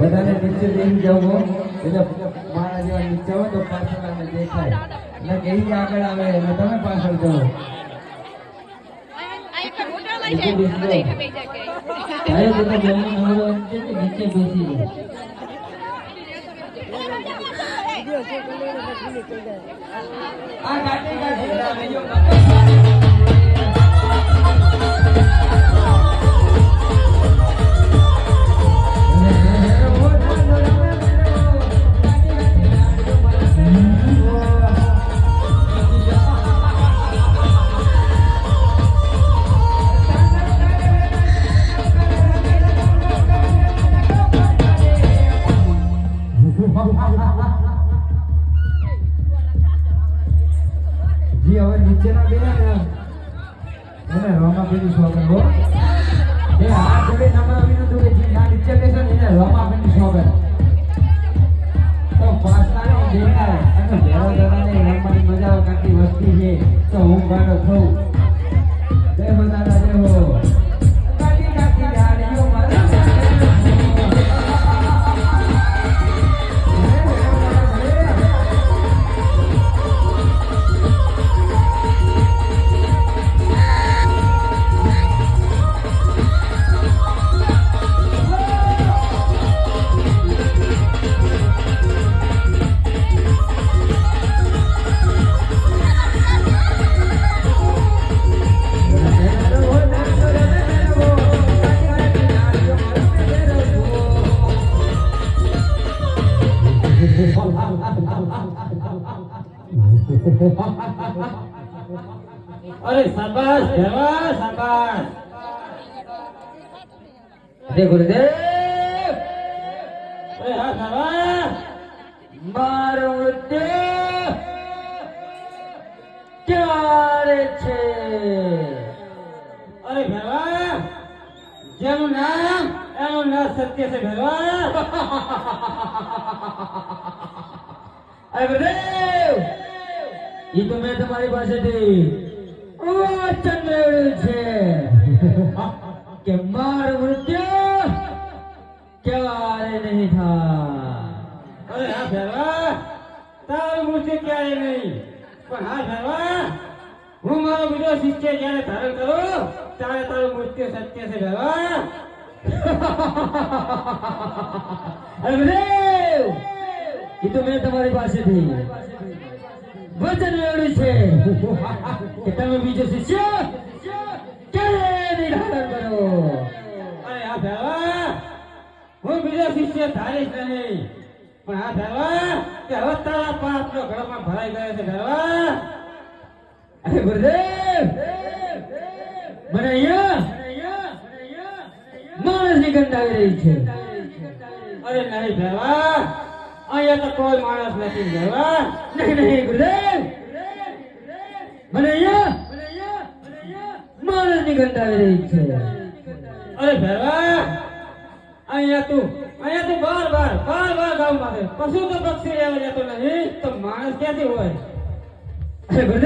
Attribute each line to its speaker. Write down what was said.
Speaker 1: બધાને નીચે બેસી જાવ એટલે મારા જેવા નીચે હોય તો પાછળ આને દેખાય એટલે કે ઈ આગળ આવે એટલે તમે પાછળ જાઓ. નીચે બેસી જાઓ. હવે બધા બેનને નવરો એમ છે કે નીચે બેસી જાઓ. આ ગાડી ગાડી લેજો. જી હવે નીચેના બે ને એને રોમાપીની સોગન હો એ આ જોડે નમરાવી નતું કે જી ના નીચે બેસે ને એને રોમાપીની સોગન તો પાછાનો દેખાય અને ભેરો દાદાને રમવાની મજા આવે કાકી વસ્તી છે તો હું ગાડો થઉં જય માતા જય હો કાકી કાકી ગાડીઓ મારા
Speaker 2: अरे शाबाश देवा शाबाश
Speaker 1: अरे गुरुदेव
Speaker 2: अरे हाँ शाबाश
Speaker 1: मारो मृत्यु क्યારે छे
Speaker 2: अरे भैरवा જેનું નામ એનું નામ સત્ય છે ભૈરવા
Speaker 1: अरे गुरुदेव ये तो मैं तुम्हारी पासेથી वचन મેળવ્યું છે કે મારું મૃત્યુ ક્યારે નહીં થાય.
Speaker 2: अरे हाँ भैरवा તારું મૃત્યુ ક્યારે નહીં પણ હા ભૈરવા હું મારો બીજો શિષ્ય જ્યારે ધારણ કરું ત્યારે તારું મૃત્યુ સત્ય છે ભૈરવા
Speaker 1: अरे गुरुदेव ये तो मैं तुम्हारी पासेથી वचन મેળવ્યું છે કે તમે બીજો શિષ્ય ક્યારે નહીં ધારણ કરો.
Speaker 2: અરે આ ભૈરવા હું બીજો શિષ્ય ધારીશ નહીં પણ આ ભૈરવા કે હવે તારા પાપનો ઘડમાં ભરાઈ ગયો છે ભૈરવા
Speaker 1: અરે ગુરુદેવ મને અહીંયા માણસની ગંધ આવી રહી છે.
Speaker 2: અરે નહીં ભૈરવા અહીંયા તો કોઈ માણસ નથી ભૈરવા
Speaker 1: નહીં નહીં ગુરુદેવ મને અહીંયા માણસની ગંધ આવી રહી છે.
Speaker 2: અરે ભૈરવા અહીંયા તું બાર ગામ માં પશુ તો પક્ષી રહેવા જતો નહીં તો માણસ ક્યાંથી હોય.
Speaker 1: અરે ગુરુદેવ